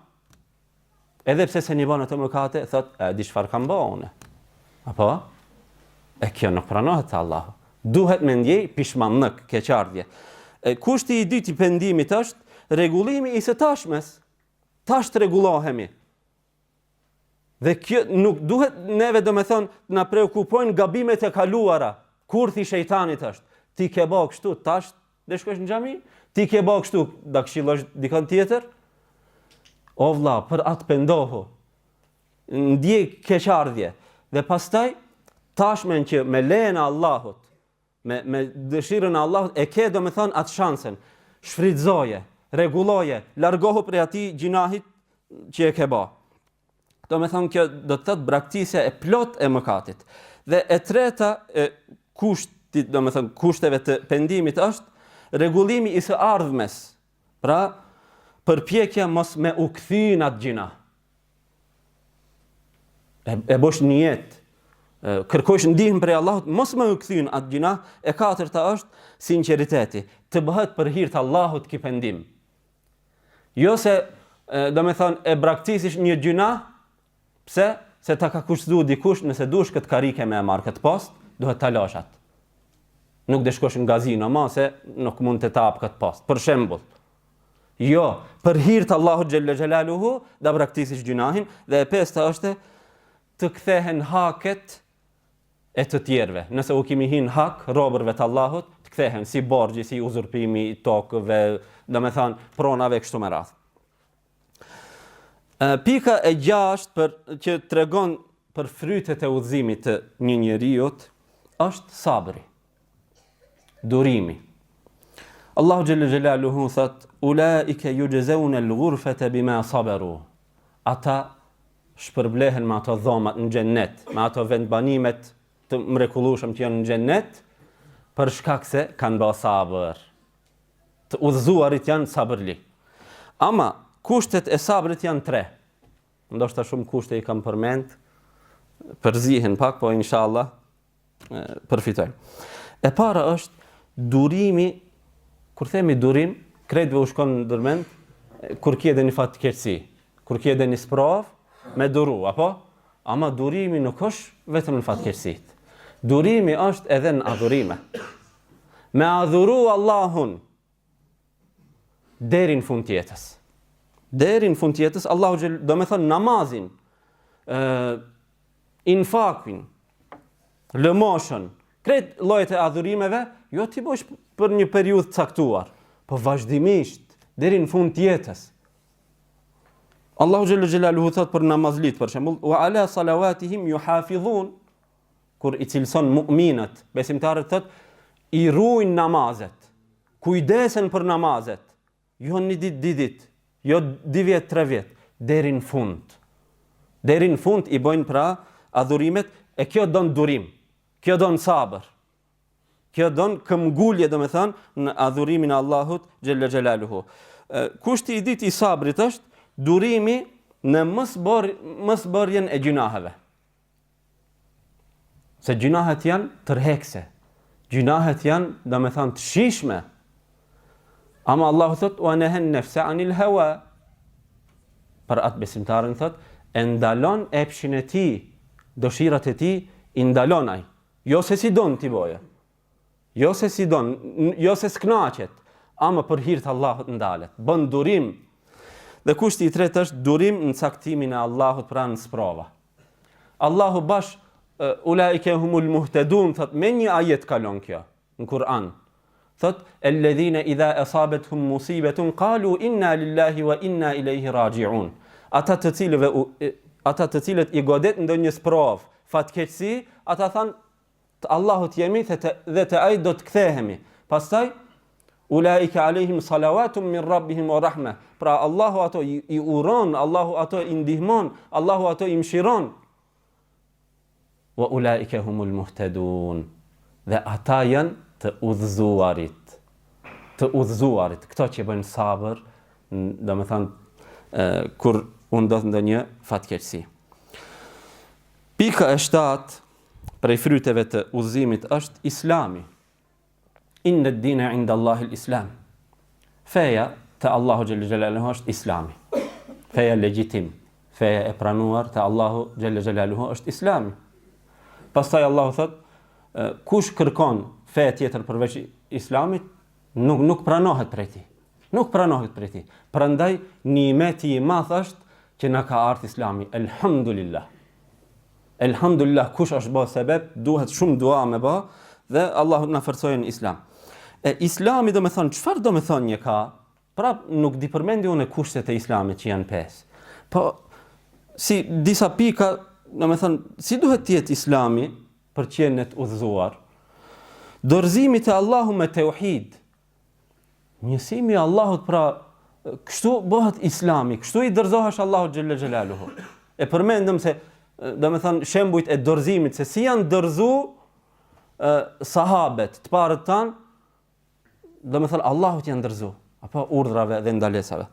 [SPEAKER 1] Edhe pse se një bën ato mëkate, thot, di çfarë kam bë unë. Apo? E kjo nuk pranohet te Allahu. Duhet me ndjej pishmannëk, keqardhje. Kushti I dytë I pendimit është rregullimi I së tashmes. Tash të rregullohemi. Dhe kjo nuk duhet neve domethënë të na preokupojnë gabimet e kaluara. Kurthi I shejtanit është, ti ke bë kështu, tash dhe shkosh në xhami, ti ke bë kështu, da këshillosh dikon tjetër. O vlla, për atë pendohu. Ndjej keqardhje dhe pastaj tashmen që me lejen e Allahut, me dëshirën e Allahut e ke domethënë atë shansen. Shfrytzoje, rregulloje, largohu prej atij gjinahit që e ke bë. Domethënë kjo do të thotë braktisja e plot e mëkatit. Dhe e treta e kushtit, domethënë kushteve të pendimit është rregullimi I së ardhmes. Pra, përpjekja mos me u kthy në atë gjinah. E bosh niyet, kërkosh ndihmë prej Allahut, mos me u kthy në atë gjinah. E katërta është sinqeriteti, të bëhet për hir të Allahut ky pendim. Jo se domethënë e braktisish një gjinah, pse? Se ta ka kushtuar dikush, nëse dush këtë karike me e marr këtë post, duhet ta lash atë. Nuk dhe shkosh në gazino, ma se nuk mund të tap këtë post. Për shembull. Jo, për hir të Allahut xhella xhelaluhu, da braktisish gjunahin, dhe e pesta është të kthehen haket e të tjerëve. Nëse u kemi hin hak robërve të Allahut, të kthehen si borxhi, si uzurpimi I tokëve, domethënë pronave kështu me radhë. Pika e 6 që tregon për frytet e udhëzimit të një njeriut është sabri, durimi. Allahu xhalla xhelaluhu thot: "Ulaika yujzauna al-ghurfata bima sabaru." Ata shpërblehen me ato dhomat në xhennet, me ato vendbanimet të mrekullueshëm që janë në xhennet, për shkak se kanë bërë sabër. Të udhëzuarit janë sabërli. Ama kushtet e sabrit janë 3. Ndoshta shumë kushte i kam përmend, përzihen pak, po inshallah përfitojmë. E para është durimi, kur themi durim, krejtëve u shkon në dërmend, kur kje dhe një fatkeqësi, kur kje dhe një sprov, me duru, apo? Ama durimi nuk është vetëm në fatkeqësit. Durimi është edhe në adhurime. Me adhuru Allahun deri në fund të jetës. Deri në fund të jetës, Allahu do me thënë namazin, infakin, lëmoshën, krejt llojet e adhurimeve, jo t'i bësh për një periudhë caktuar, po vazhdimisht, deri në fund të jetës. Allahu xhalla xhelaluhu thot për namazlit, për shembull, wa ala salawatihim yuhafizun, kur i cilson mu'minat, besimtarët thot, i ruajnë namazet, kujdesen për namazet, jo një ditë, jo 2 vjet, 3 vjet, deri në fund. Deri në fund i bojnë pra adhurimet, e kjo don durim, kjo don sabër. Kjo don këmbgulje, domethënë, në adhurimin e Allahut xhalla xhelaluhu. Kushti i dytë i sabrit është durimi në mosbërjen e gjunaheve. Se gjunahet janë tërhekse. Gjunahet janë, domethënë, të shishme. Ama Allahu thot wa nahan nafsa anil hawa. Për atë besimtarin thot, e ndalon epshin e tij, dëshirat e tij i ndalon ai. Jo se si don ti boje. Jo se si don, jo se s'knaqet, ama për hir të Allahut ndalet. Bën durim. Dhe kushti i tretë është durim në caktimin e Allahut pra në sprova. Allahu bash ulaike humul muhtadun, thot me një ajet kalon kjo në Kur'an. Thot alladhina idha asabatuhum musibatun qalu inna lillahi wa inna ilayhi raji'un. Ata të cilët i godet ndonjë sprov, fatkeqësi, ata thanë të Allahut jemi dhe të ai do të kthehemi. Pastaj ulaika alehim salawatun min rabbihim wa rahma. Pra Allahu ato i uron, Allahu ato i ndihmon, Allahu ato i mshiron. Wa ulaika humul muhtadun. Dhe ata janë të udhëzuarit. Të udhëzuarit, këto që bëjnë sabër, domethënë kur u ndodh ndonjë fatkeqësi. Pika e 7 prej fryteve të udhëzimit është Islami. Inna ad-dina 'inda Allahi al-Islam. Feja te Allahu xhalla xhelaluhu është Islami. Feja legjitim, feja e pranuar te Allahu xhalla xhelaluhu është Islami. Pastaj Allahu thot, kush kërkon fe tjetër përveç Islamit, nuk pranohet prej tij. Nuk pranohet prej tij. Prandaj nimeti i madh është që na ka ardhur Islami. Elhamdulillah. Elhamdulillah, kush është bë sebeb, duhet shumë dua me bë dhe Allahu na forcojë në Islam. Islami do me thonë, çfarë do me thonë një ka? Prap nuk di përmendi unë kushtet e Islamit që janë 5. Po si disa pika, do me thonë, si duhet të jetë Islami për të qenë të udhëzuar? Dorëzimi te Allahu me tauhid. Njësimi i Allahut, pra kështu bëhet Islami, kështu i dorëzohesh Allahut xhalla xhelaluhu. E përmendëm se do me thënë shembujt e dorëzimit, se si janë dorëzu sahabet të parët tanë, do me thënë Allahut janë dorëzu, apo urdhrave dhe ndalesave.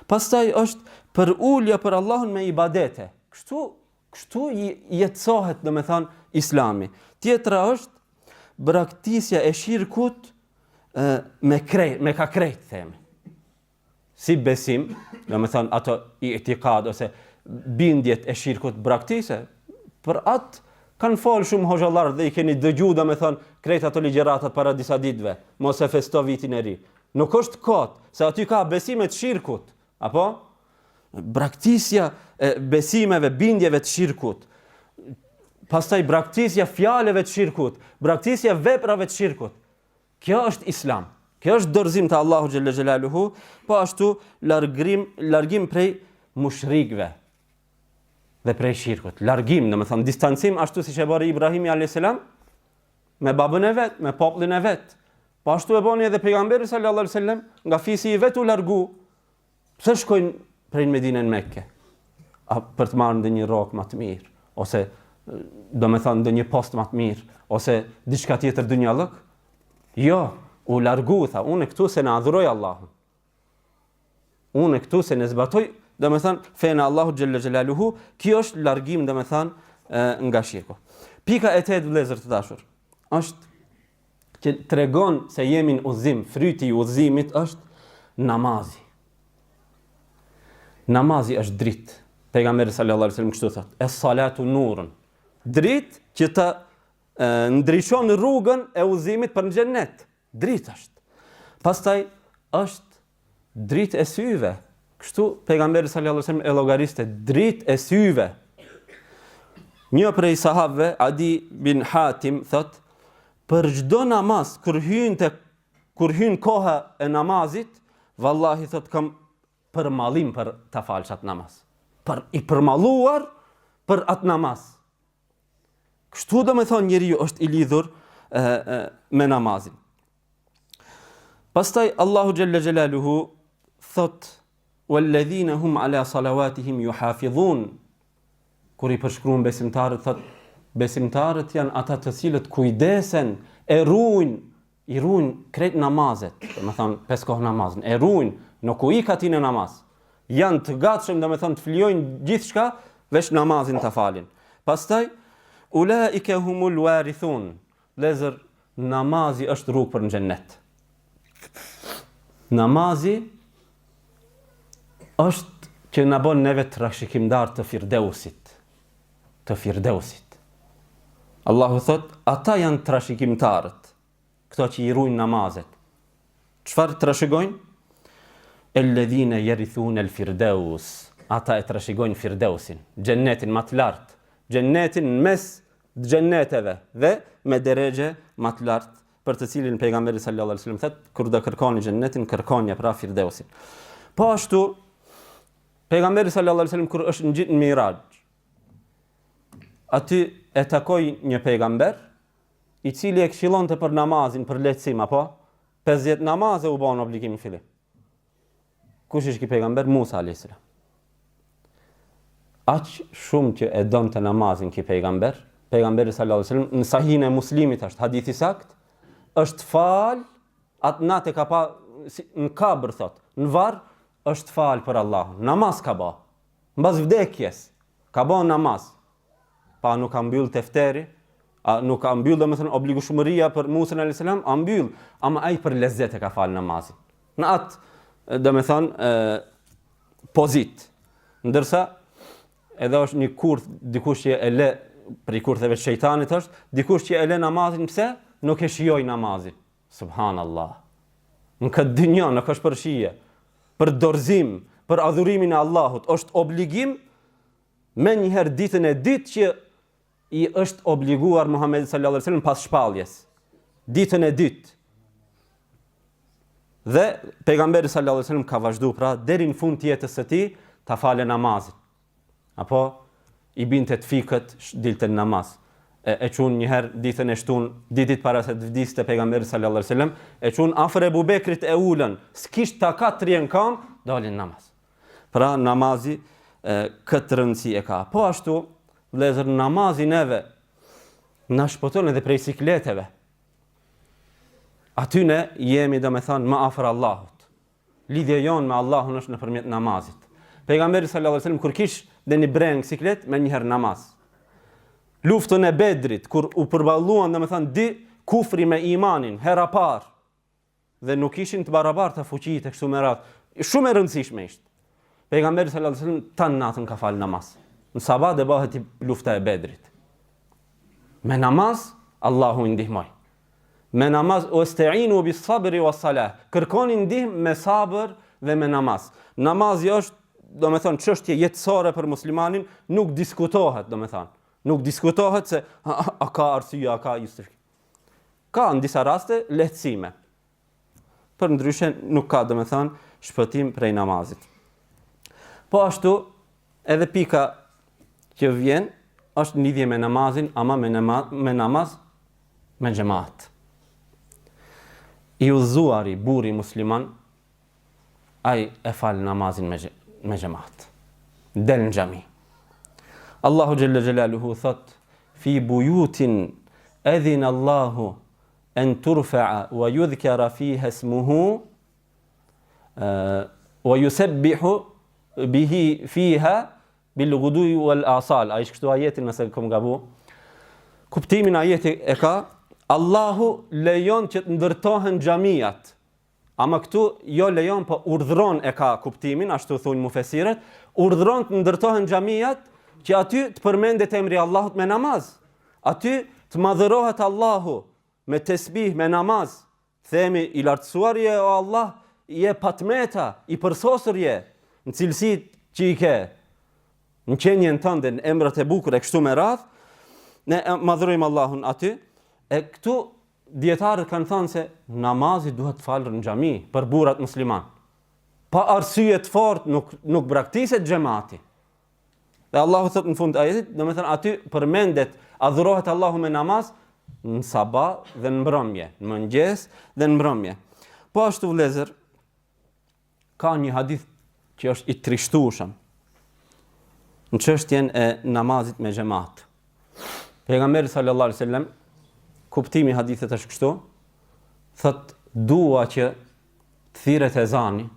[SPEAKER 1] Pastaj është për ulja për Allahun me ibadete. Kështu jetësohet, do me thënë, Islami. Tjetra është braktisja e shirkut me ka krejt, themi. Si besim, do me thënë ato i etikad ose bindjet e shirkut braktise, për atë kanë folë shumë hoxhallar dhe i keni dëgju, do me thonë, krejt ato ligjeratat para disa ditëve, mos e festo vitin e ri. Nuk është kot, se aty ka besimet shirkut, apo? Braktisja e besimeve, bindjeve të shirkut, pastaj braktisja fjaleve të shirkut, braktisja veprave të shirkut. Kjo është Islam. Kjo është dorëzim te Allahu xhalla xhelaluhu, po ashtu largim prej mushrikëve dhe prej shirkut. Largim, do me thonë, distancim ashtu si që e bëri Ibrahimi a.s. me babën e vet, me popullin e vet. Po ashtu e bëni edhe pejgamberi sallallahu alaihi wasallam, nga fisi i vet u largu. Pse shkojnë prej Medinën në Mekke? për të marrë ndonjë rrokë më të mirë, ose do me thënë ndonjë post më të mirë, ose diçka tjetër dunjallëk? Jo, u largu, tha, unë këtu se në adhuroj Allahun. Unë këtu se në zbatoj, do me thënë, fejnë Allahu Gjelle Gjelaluhu, kjo është largim, do me thënë, nga shirku. Pika e 8, vëllezër të dashur, është që tregon se jemi në udhëzim, fryti i udhëzimit është namazi. Namazi është dritë. Pejgamberi sallallahu alaihi wasallam kështu thotë: "Es-salatu nurun." Dritë që të ndriçon rrugën e udhëzimit për në xhennet. Dritë është. Pastaj është dritë e syve. Kështu pejgamberi sallallahu alaihi wasallam e llogariste dritë e syve. Një prej sahabëve, Adi bin Hatim, thotë: "Për çdo namaz kur hyn koha e namazit, vallahi thotë kam për mallim për ta falë atë namaz. Për i përmalluar për atë namaz." Kështu do me thonë njeriu është i lidhur me namazin. Pastaj Allahu Gjelle Gjelaluhu thot: "Walladhina hum ala salawatihim yuhafidhun." Kur i përshkruan besimtarët, thot besimtarët janë ata të cilët kujdesen, e ruajnë krejt namazet, do me thonë 5 kohë namazin, e ruajnë, nuk u ik ati në namaz. Janë të gatshëm, do me thonë të flijojnë gjithçka, veç namazin të falin. Pastaj ulaika humul warithun. Lezër, namazi është rrugë për në xhennet. Namazi është që na bën neve trashëgimtar të Firdausit. Të Firdausit. Allahu thot, ata janë trashëgimtarët, këto që i ruajnë namazet. Çfarë trashëgojnë? Alladhina yarithuna al-firdaus. Ata e trashëgojnë Firdausin, xhennetin më të lartë, xhennetin mes xhenneteve dhe me deregje më të lartë, për të cilin pejgamberi sallallahu alaihi wasallam thotë, kur do kërkoni xhennetin, kërkoni pra Firdausin. Po ashtu pejgamberi sallallahu alaihi wasallam kur është ngjit në Miraj, aty e takoi një pejgamber i cili e këshillonte për namazin, për lehtësim, apo 50 namaze u bën obligim në fillim. Kush ishte ky pejgamber? Musa alayhis salam. Aq shumë që e donte namazin ky pejgamber, pejgamberi sallallahu alaihi wasallam në Sahihin e Muslimit është hadith i sakt, është fal atë natë ka pa në kabër thot, në varr është fal për Allahun. Namaz ka bë. Mbas vdekjes ka bë namaz. Pa nuk ka mbyll tefteri, nuk ka mbyll domethënë obligueshmëria për Musa alayhis salam, a mbyll, ama ai për lezzet e ka fal namazin. Në atë domethënë pozit. Ndërsa edhe është një kurth dikush që e le për i kurtheve të shejtanit është, dikush që e le namazin pse? Nuk e shijoj namazin. Subhanallah. Në këtë dynjë nuk është për shije, për dorëzim, për adhurimin e Allahut, është obligim me njëherë ditën e ditë që i është obliguar Muhamedi sallallahu alaihi wasallam pas shpalljes. Ditën e ditë. Dhe pejgamberi sallallahu alaihi wasallam ka vazhduar pra deri në fund të jetës së tij ta falë namazin. Apo i binte të fikët dilte në namaz. E çun një herë ditën e shtun, ditë para se të vdiste pejgamberi sallallahu alaihi wasallam, e çun afër Ebu Bekrit e ulën, s'kisht takat të rjen kam, dalin namaz. Pra namazi këtë rëndësi e ka. Po ashtu, vëllezër, namazi neve na shpëton edhe prej sikleteve. Aty ne jemi domethënë më afër Allahut. Lidhja jonë me Allahun është nëpërmjet namazit. Pejgamberi sallallahu alaihi wasallam kur kish dhe një breng siklet me njëherë namaz. Luftën e Bedrit, kur u përballuan domethënë di kufri me imanin, hera parë, dhe nuk ishin të barabarta fuqitë kështu me radhë, shumë e rëndësishme ishte. Pejgamberi sallallahu alaihi wasallam tan natën ka fal namaz. Në sabah dhe bëhet lufta e Bedrit. Me namaz Allahu i ndihmoi. Me namaz usta'inu bis sabri was salah. Kërkoni ndihmë me sabër dhe me namaz. Namazi është domethënë çështje jetësore për muslimanin, nuk diskutohet domethënë. Nuk diskutohet se a ka arsye, a ka justifikim. Ka në disa raste lehtësime. Për ndryshe nuk ka domethënë shpëtim prej namazit. Po ashtu edhe pika që vjen është në lidhje me namazin, ama me namaz me xhamat. I udhëzuari burri musliman ai e fal namazin me xhamat. Del në xhami. Allahu Gjelle Gjelaluhu thot, fi bujutin edhin Allahu en turfa'a wa yudhkara fiha ismuhu wa yusabbihu bihi fiha bil ghudwi wal asal. Ai kështu ajetin nëse kam gabu. Kuptimin ajeti e ka, Allahu lejon që të ndërtohen xhamiat. Ama këtu jo lejon, po urdhron e ka kuptimin, ashtu thonë mufesirët, urdhron të ndërtohen xhamiat që aty të përmendet emri Allahut me namaz. Aty të madhërohet Allahu me tesbih, me namaz. Themi i lartësuar je o Allah, je patmeta, i përsosur je, në cilësit që i ke, në qenjen tënde, në emrat e bukur e kështu me radh, ne madhërojmë Allahun aty. E këtu dietarët kanë thënë se namazi duhet të falur në xhami për burrat musliman. Pa arsye të fortë nuk braktiset xhamati. Dhe Allahu thot në fund ajetit, domethënë aty përmendet, adhurohet Allahu me namaz në sabah dhe në mbrëmje, në mëngjes dhe në mbrëmje. Po ashtu vëllezër, ka një hadith që është i trishtueshëm në çështjen e namazit me xhamat. Pejgamberi sallallahu alaihi wasallam, kuptimi i hadithit është kështu, thot dua që të thirret ezani,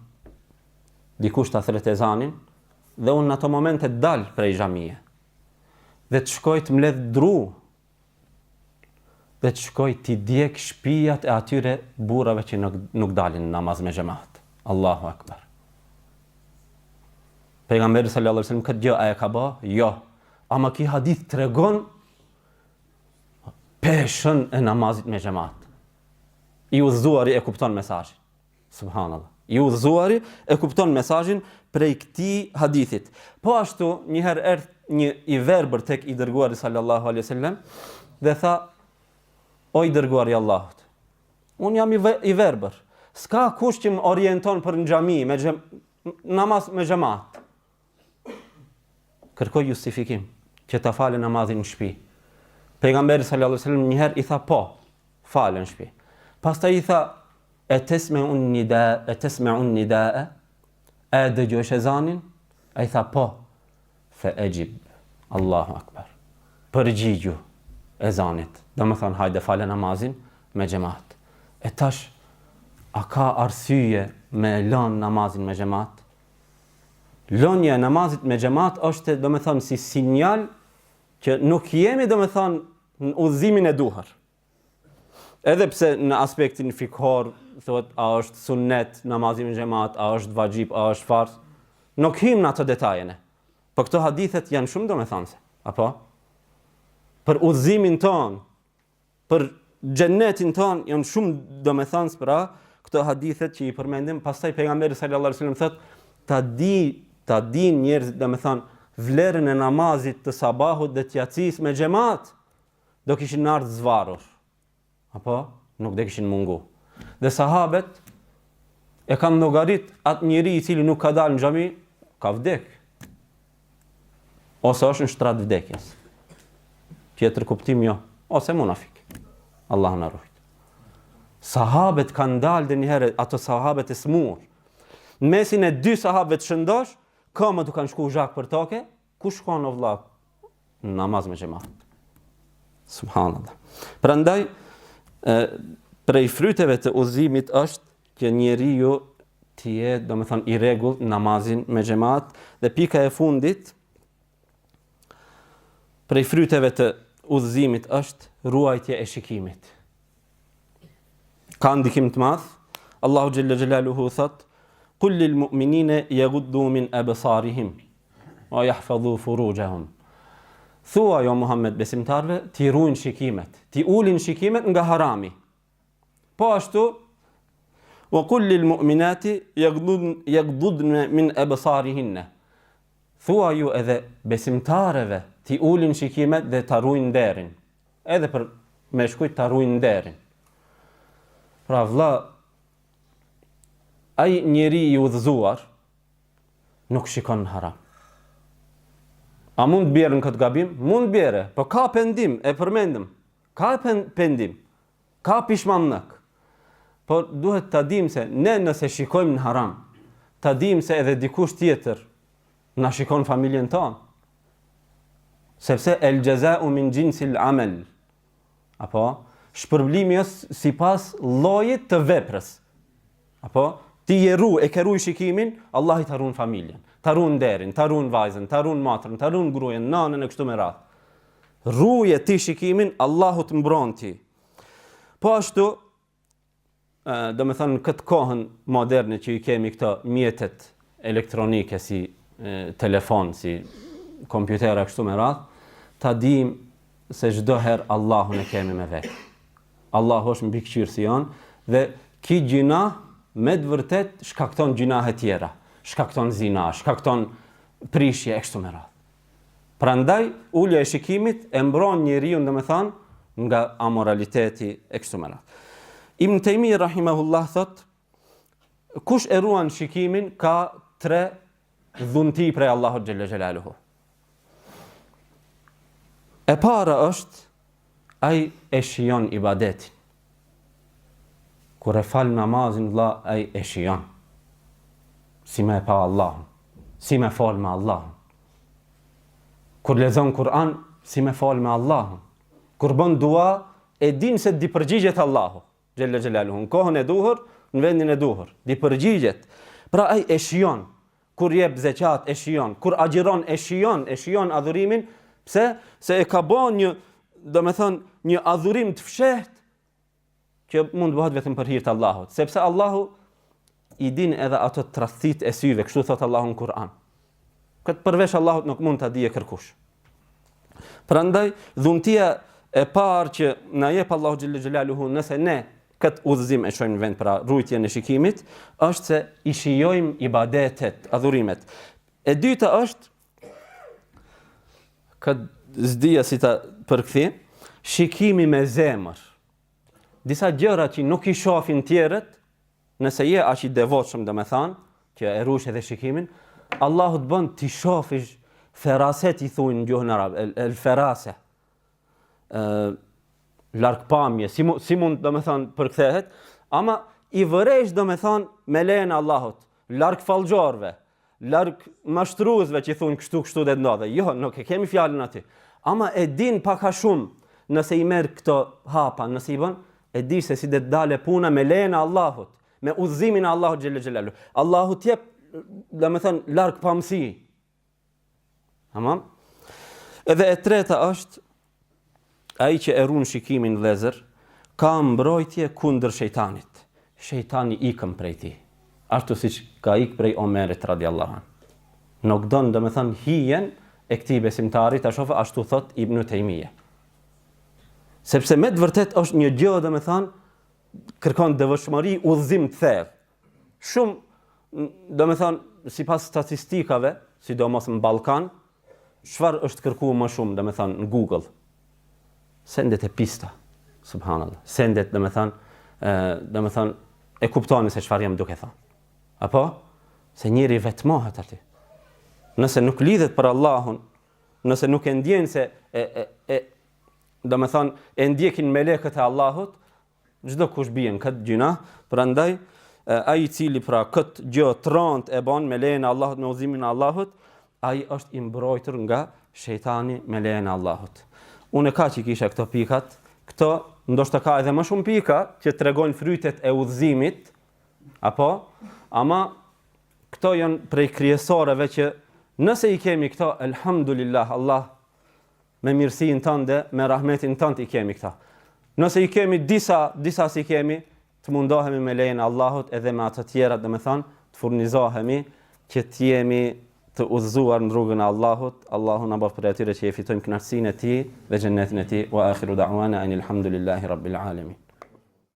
[SPEAKER 1] dikush ta thret ezanin, dhe unë në ato momente dal prej xhamie, dhe të shkoj të mbledh dru, dhe të shkoj të djeg shtëpiat e atyre burrave që nuk dalin në namaz me xhamat. Allahu akbar. Pejgamberi sallallahu alaihi wasallam këtë gjë a e ka bë? Jo. Ama ky hadith tregon peshën e namazit me xhamat. I udhëzuari e kupton mesazhin. Subhanallah. I udhëzuari e kupton mesazhin prej këtij hadithit. Po ashtu një herë erdhi një i verbër tek i dërguari sallallahu alaihi wasallam dhe tha: "O i dërguari i Allahut, un jam i verbër. S'ka kush që më orienton për në xhami me namaz me xhamat. Kërkoj justifikim që ta falë namazin në shtëpi." Pejgamberi sallallahu alaihi wasallam një herë i tha po, falën në shtëpi. Pastaj i tha: "E tesme'un nidaa? A dëgjosh ezanin?" Ai tha po. Fa ajib. Allahu akbar. Përgjigju ezanit. Domethënë hajde falë namazin me xhamat. E tash a ka arsye me lënë namazin me xhamat? Lënia e namazit me xhamat është domethënë si sinjal që nuk jemi domethënë në udhëzimin e duhur. Edhe pse në aspektin fikhor thotë a është sunnet namazi me xhamat, a është vajib, a është farz, nuk hym në ato detajene. Po këto hadithet janë shumë domethënëse, apo? Për udhëzimin ton, për xhenetin ton janë shumë domethënës, pra këto hadithet që i përmendim. Pastaj pejgamberi sallallahu alajhi wasallam thotë ta din njerëzit domethënë vlerën e namazit të sabahut dhe të yatsis me xhamat, do kishin ardhur zvarur. Apo nuk do kishin mungu. Dhe sahabet e kanë llogarit atë njeri i cili nuk ka dalë në xhami, ka vdek. Ose është në shtrat vdekjes. Tjetër kuptim jo, ose munafik. Allah na ruaj. Sahabet kanë dalë dhe njëherë, ato sahabet e smur. Në mesin e dy sahabet shëndosh, këmët u kanë shku zhak për toke, ku shkon o vllap? Në namaz me xhamat. Subhanallah. Prandaj prej fryteve të udhëzimit është që njeriu të jetë domethënë i rregullt namazin me xhamat. Dhe pika e fundit prej fryteve të udhëzimit është ruajtja e shikimit. Ka ndikim të madh. Allahu xhalla xhelaluhu thot: "Qul lil mu'minina yaghuddu min absarihim wa yahfazu furujahum." Thua jo Muhammed besimtarve, ti ruajnë shikimet, ti ulin shikimet nga harami. Po ashtu, wa qul lil mu'minati yaghdudna min absarihinna. Thua ju edhe besimtareve, ti ulin shikimet dhe ta ruajnë nderin. Edhe për me shkujt ta ruajnë nderin. Pra vlla, ai njeri i udhëzuar nuk shikon në haram. A mund bjerë në këtë gabim? Mund bjerë, po ka pendim, e përmendim. Ka pendim, ka pishmanlëk. Por duhet ta dim se ne nëse shikojmë në haram, ta dim se edhe dikush tjetër na shikon familjen tonë. Sepse el jaza'u min jinsil amal. Apo shpërblimi është sipas llojit të veprës. Apo ti e ke ruaj shikimin, Allah I të harun familjen, të harun derin, të harun vajzën, të harun matrën, të harun gruajen, nanën e kështu me radhë. Ruje ti shikimin, Allahu të mbron ti. Po ashtu, do me thënë këtë kohën moderne që I kemi këto mjetet elektronike si telefon, si kompjutera kështu me radhë, ta dim se çdo herë Allahun e kemi me vetë. Allahu është mbi këqyrsi janë dhe ki gjina me të vërtet shkakton gjinahe tjera, shkakton zina, shkakton prishje e kështu me radhë. Prandaj ulja e shikimit e mbron njeriu domethënë nga amoraliteti e kështu me radhë. Ibn Taymi rahimahullah thot, kush e ruan shikimin ka 3 dhunti prej Allahut xhella xhelaluhu. E para është ai e shijon ibadetin. Kur e fal namazin vëlla ai e shijon. Si me pa Allahun, si me fal me Allahun. Kur lexon Kur'an, si me fal me Allahun. Kur bën dua, e din se di përgjigjet Allahu xhella xhelaluhu. Në kohën e duhur, në vendin e duhur, di përgjigjet. Pra ai e shijon. Kur jep zeqat e shijon, kur agjiron e shijon adhurimin. Pse? Se e ka bën një, domethënë, një adhurim të fshehtë që mund të bëhet vetëm për hir të Allahut, sepse Allahu I din edhe ato tradhtit e syve, kështu thot Allahu në Kur'an. Këtë përveç Allahut nuk mund ta dije kërkush. Prandaj dhuntia e parë që na jep Allahu xhelle xhelaluhu nëse ne këtë udhëzim e shojmë në vend për rujtjen e shikimit, është se I shijojmë ibadetet, adhurimet. E dyta është këtë zdia si ta përkthi, shikimi me zemër. Disa gjëra që nuk I shohin tjerët, nëse je aq I devotshëm domethënë, që e rush edhe shikimin, Allahu të bën ti shofish feraset I thuajnë në gjuhën arabe, el ferase. Largpamje, si mund domethënë përkthehet, ama I vëresh domethënë me lejen e Allahut, larg fallxhorëve, larg mashtruesve që thonë kështu dhe ndodhe. Jo, nuk e kemi fjalën aty. Ama e din pak a shumë nëse I merr këto hapa, nëse I bën, e di se si dhe dale puna me lejen e Allahut, me udhëzimin e Allahut xhelle xhelalu. Allahu t'jep, domethënë, larg pamësi. Tamam? Edhe e treta është ai që e ruan shikimin vëllezër, ka mbrojtje kundër shejtanit. Shejtani ikën prej tij. Ashtu siç ka ikë prej Omerit radiallahu anhu. Nuk don domethënë hijen e këtij besimtarit, ashtu thot Ibn Taymija. Sepse me të vërtet është një gjë domethënë kërkon devotshmëri, udhëzim të thellë. Shumë domethënë sipas statistikave, sidomos në Ballkan, çfarë është kërkuar më shumë domethënë në Google? Sendet e pista. Subhanallah. Sendet domethënë e kuptoni se çfarë jam duke thënë. Apo se njëri vetmohet aty. Nëse nuk lidhet për Allahun, nëse nuk e ndjen se domethënë e ndjekin melekët e Allahut, çdo kush bien këtë gjuna, prandaj ai I cili pra këtë gjë tront e bën me lejen e Allahut, me udhëzimin e Allahut, ai është I mbrojtur nga shejtani me lejen e Allahut. Unë kaq I kisha këto pikat, këto ndoshta ka edhe më shumë pika që tregojnë frytet e udhëzimit, apo, ama këto janë prej krijesoreve që nëse I kemi këto, elhamdulillah, Allah me mirësinë tënde, me rahmetin tënd I kemi këta. Nëse I kemi disa si kemi, të mundohemi me lejen e Allahut edhe me ato tjera, domethënë, të furnizohemi që të jemi të udhëzuar në rrugën e Allahut. Allahu na bëf për atyre që e fitojmë kënaqësinë e Tij dhe xhenetin e Tij. Wa akhiru da'wana anil hamdulillahi rabbil alamin.